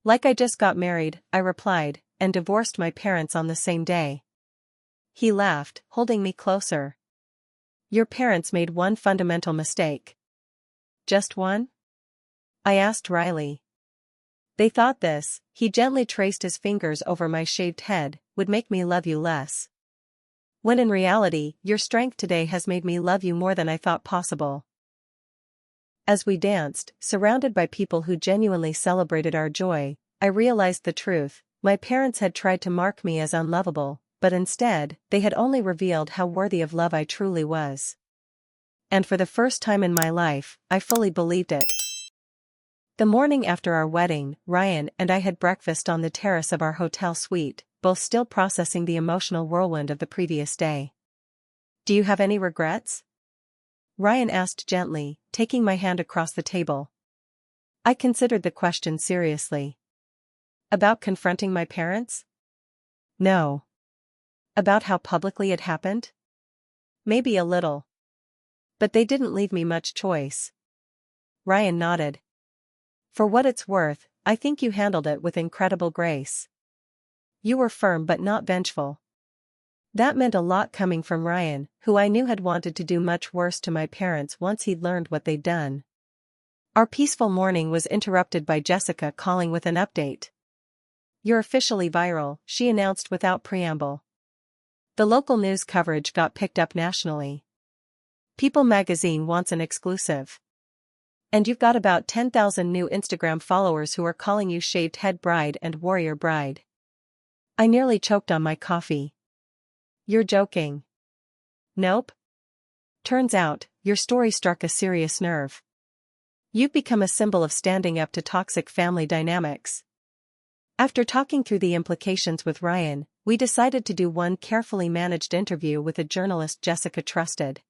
Like I just got married, I replied, and divorced my parents on the same day. He laughed, holding me closer. Your parents made one fundamental mistake. Just one? I asked wryly. They thought this, he gently traced his fingers over my shaved head, would make me love you less. When in reality, your strength today has made me love you more than I thought possible. As we danced, surrounded by people who genuinely celebrated our joy, I realized the truth. My parents had tried to mark me as unlovable, but instead, they had only revealed how worthy of love I truly was. And for the first time in my life, I fully believed it. The morning after our wedding, Ryan and I had breakfast on the terrace of our hotel suite, both still processing the emotional whirlwind of the previous day. "Do you have any regrets?" Ryan asked gently, taking my hand across the table. I considered the question seriously. About confronting my parents? No. About how publicly it happened? Maybe a little. But they didn't leave me much choice. Ryan nodded. "For what it's worth, I think you handled it with incredible grace. You were firm but not vengeful." That meant a lot coming from Ryan, who I knew had wanted to do much worse to my parents once he'd learned what they'd done. Our peaceful morning was interrupted by Jessica calling with an update. "You're officially viral," she announced without preamble. The local news coverage got picked up nationally. People magazine wants an exclusive. And you've got about 10,000 new Instagram followers who are calling you shaved head bride and warrior bride. I nearly choked on my coffee. You're joking. Nope. Turns out, your story struck a serious nerve. You've become a symbol of standing up to toxic family dynamics. After talking through the implications with Ryan, we decided to do one carefully managed interview with a journalist Jessica trusted.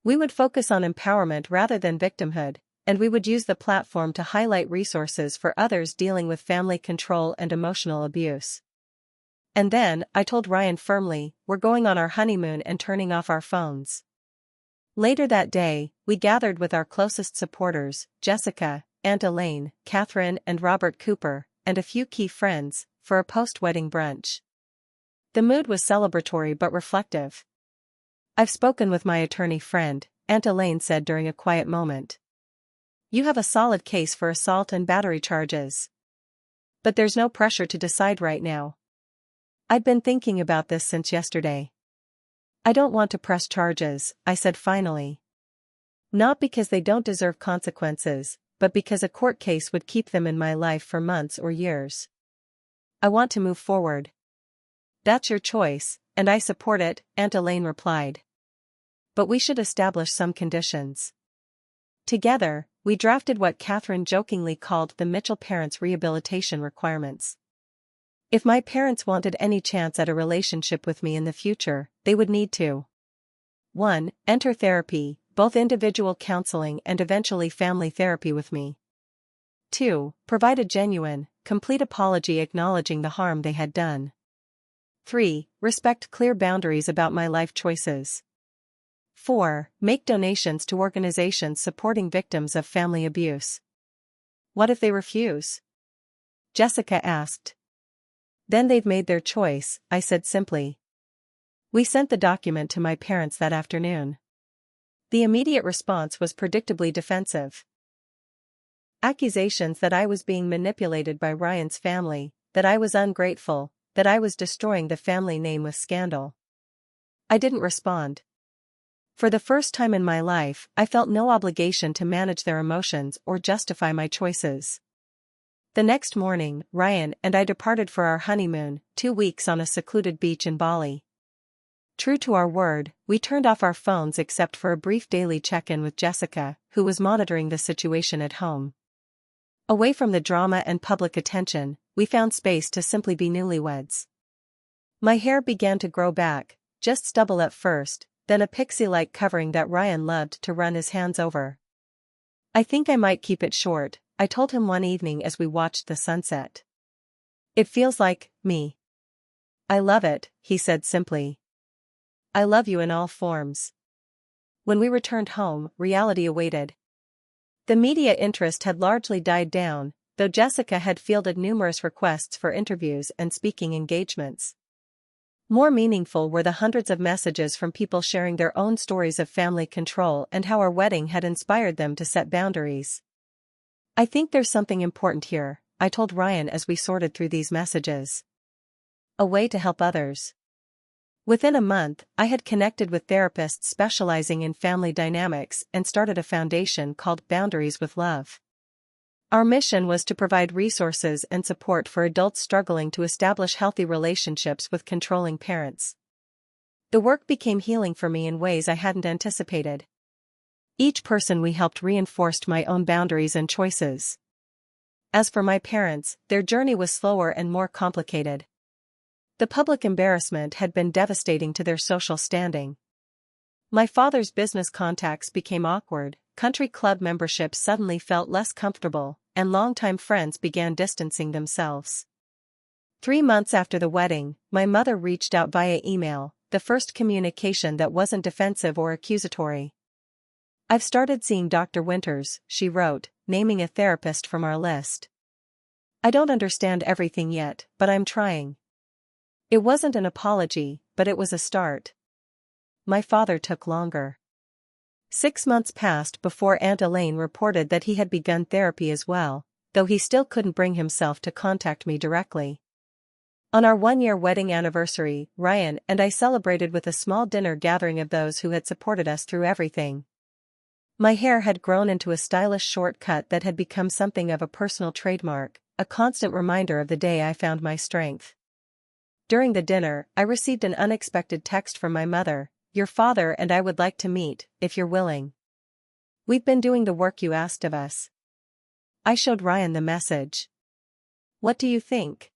We would focus on empowerment rather than victimhood, and we would use the platform to highlight resources for others dealing with family control and emotional abuse. And then, I told Ryan firmly, we're going on our honeymoon and turning off our phones. Later that day, we gathered with our closest supporters, Jessica, Aunt Elaine, Catherine and Robert Cooper, and a few key friends, for a post-wedding brunch. The mood was celebratory but reflective. "I've spoken with my attorney friend," Aunt Elaine said during a quiet moment. "You have a solid case for assault and battery charges. But there's no pressure to decide right now. I'd been thinking about this since yesterday. I don't want to press charges," I said finally. "Not because they don't deserve consequences, but because a court case would keep them in my life for months or years. I want to move forward." "That's your choice, and I support it," Aunt Elaine replied. "But we should establish some conditions." Together, we drafted what Catherine jokingly called the Mitchell parents' rehabilitation requirements. If my parents wanted any chance at a relationship with me in the future, they would need to 1. Enter therapy, both individual counseling and eventually family therapy with me. 2. Provide a genuine, complete apology acknowledging the harm they had done. 3. Respect clear boundaries about my life choices. 4. Make donations to organizations supporting victims of family abuse. "What if they refuse?" Jessica asked. "Then they've made their choice," I said simply. We sent the document to my parents that afternoon. The immediate response was predictably defensive. Accusations that I was being manipulated by Ryan's family, that I was ungrateful, that I was destroying the family name with scandal. I didn't respond. For the first time in my life, I felt no obligation to manage their emotions or justify my choices. The next morning, Ryan and I departed for our honeymoon, 2 weeks on a secluded beach in Bali. True to our word, we turned off our phones except for a brief daily check-in with Jessica, who was monitoring the situation at home. Away from the drama and public attention, we found space to simply be newlyweds. My hair began to grow back, just stubble at first, then a pixie-like covering that Ryan loved to run his hands over. "I think I might keep it short," I told him one evening as we watched the sunset. "It feels like me." "I love it," he said simply. "I love you in all forms." When we returned home, reality awaited. The media interest had largely died down, though Jessica had fielded numerous requests for interviews and speaking engagements. More meaningful were the hundreds of messages from people sharing their own stories of family control and how our wedding had inspired them to set boundaries. "I think there's something important here," I told Ryan as we sorted through these messages. "A way to help others." Within a month, I had connected with therapists specializing in family dynamics and started a foundation called Boundaries with Love. Our mission was to provide resources and support for adults struggling to establish healthy relationships with controlling parents. The work became healing for me in ways I hadn't anticipated. Each person we helped reinforced my own boundaries and choices. As for my parents, their journey was slower and more complicated. The public embarrassment had been devastating to their social standing. My father's business contacts became awkward, country club memberships suddenly felt less comfortable, and longtime friends began distancing themselves. 3 months after the wedding, my mother reached out via email, the first communication that wasn't defensive or accusatory. "I've started seeing Dr. Winters," she wrote, naming a therapist from our list. "I don't understand everything yet, but I'm trying." It wasn't an apology, but it was a start. My father took longer. 6 months passed before Aunt Elaine reported that he had begun therapy as well, though he still couldn't bring himself to contact me directly. On our 1-year wedding anniversary, Ryan and I celebrated with a small dinner gathering of those who had supported us through everything. My hair had grown into a stylish shortcut that had become something of a personal trademark, a constant reminder of the day I found my strength. During the dinner, I received an unexpected text from my mother: "Your father and I would like to meet, if you're willing. We've been doing the work you asked of us." I showed Ryan the message. "What do you think?"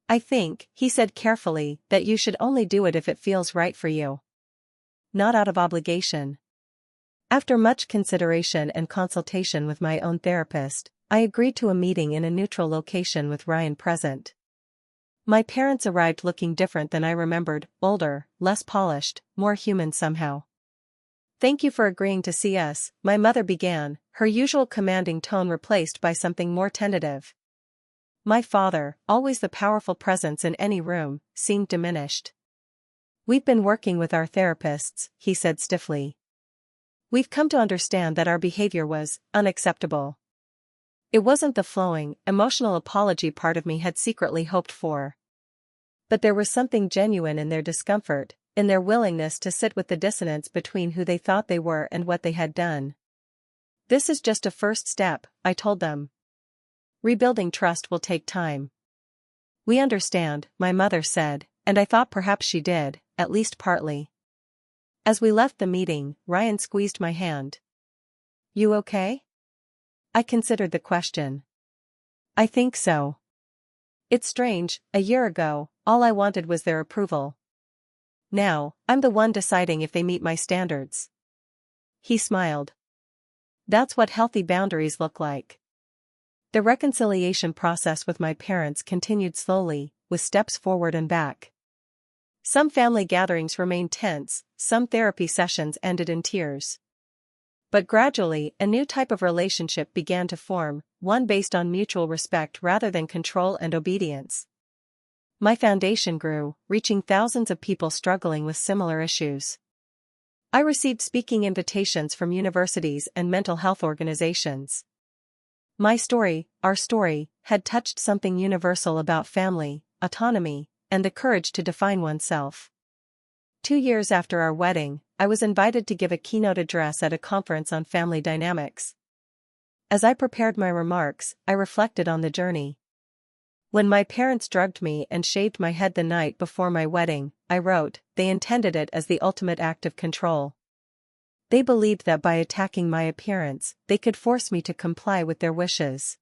"I think," he said carefully, "that you should only do it if it feels right for you. Not out of obligation." After much consideration and consultation with my own therapist, I agreed to a meeting in a neutral location with Ryan present. My parents arrived looking different than I remembered, older, less polished, more human somehow. "Thank you for agreeing to see us," my mother began, her usual commanding tone replaced by something more tentative. My father, always the powerful presence in any room, seemed diminished. "We've been working with our therapists," he said stiffly. "We've come to understand that our behavior was unacceptable." It wasn't the flowing, emotional apology part of me had secretly hoped for. But there was something genuine in their discomfort, in their willingness to sit with the dissonance between who they thought they were and what they had done. "This is just a first step," I told them. "Rebuilding trust will take time." "We understand," my mother said, and I thought perhaps she did, at least partly. As we left the meeting, Ryan squeezed my hand. "You okay?" I considered the question. "I think so. It's strange, a year ago, all I wanted was their approval. Now, I'm the one deciding if they meet my standards." He smiled. "That's what healthy boundaries look like." The reconciliation process with my parents continued slowly, with steps forward and back. Some family gatherings remained tense, some therapy sessions ended in tears. But gradually, a new type of relationship began to form, one based on mutual respect rather than control and obedience. My foundation grew, reaching thousands of people struggling with similar issues. I received speaking invitations from universities and mental health organizations. My story, our story, had touched something universal about family, autonomy, and the courage to define oneself. 2 years after our wedding, I was invited to give a keynote address at a conference on family dynamics. As I prepared my remarks, I reflected on the journey. When my parents drugged me and shaved my head the night before my wedding, I wrote, they intended it as the ultimate act of control. They believed that by attacking my appearance, they could force me to comply with their wishes.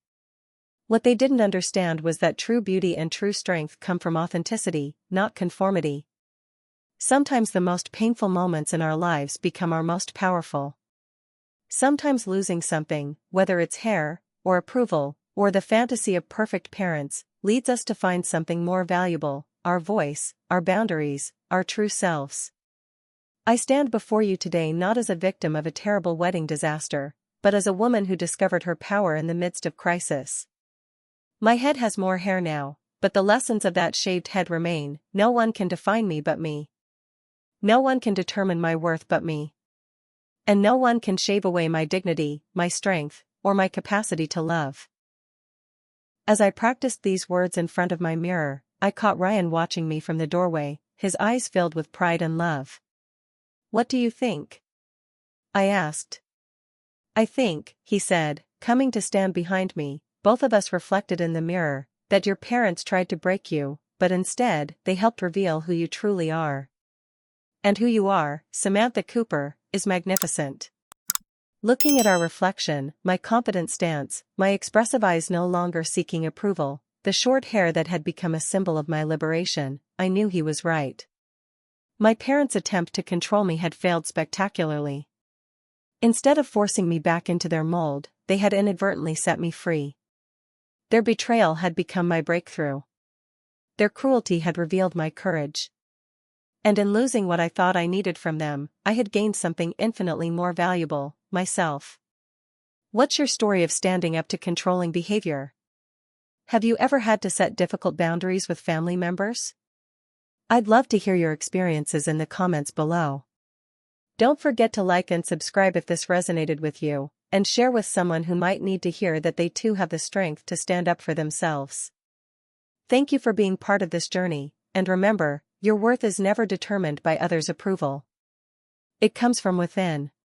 What they didn't understand was that true beauty and true strength come from authenticity, not conformity. Sometimes the most painful moments in our lives become our most powerful. Sometimes losing something, whether it's hair, or approval, or the fantasy of perfect parents, leads us to find something more valuable, our voice, our boundaries, our true selves. I stand before you today not as a victim of a terrible wedding disaster, but as a woman who discovered her power in the midst of crisis. My head has more hair now, but the lessons of that shaved head remain. No one can define me but me. No one can determine my worth but me. And no one can shave away my dignity, my strength, or my capacity to love. As I practiced these words in front of my mirror, I caught Ryan watching me from the doorway, his eyes filled with pride and love. "What do you think?" I asked. "I think," he said, coming to stand behind me, "both of us reflected in the mirror, that your parents tried to break you, but instead, they helped reveal who you truly are. And who you are, Samantha Cooper, is magnificent." Looking at our reflection, my confident stance, my expressive eyes no longer seeking approval, the short hair that had become a symbol of my liberation, I knew he was right. My parents' attempt to control me had failed spectacularly. Instead of forcing me back into their mold, they had inadvertently set me free. Their betrayal had become my breakthrough. Their cruelty had revealed my courage. And in losing what I thought I needed from them, I had gained something infinitely more valuable, myself. What's your story of standing up to controlling behavior? Have you ever had to set difficult boundaries with family members? I'd love to hear your experiences in the comments below. Don't forget to like and subscribe if this resonated with you, and share with someone who might need to hear that they too have the strength to stand up for themselves. Thank you for being part of this journey, and remember, your worth is never determined by others' approval. It comes from within.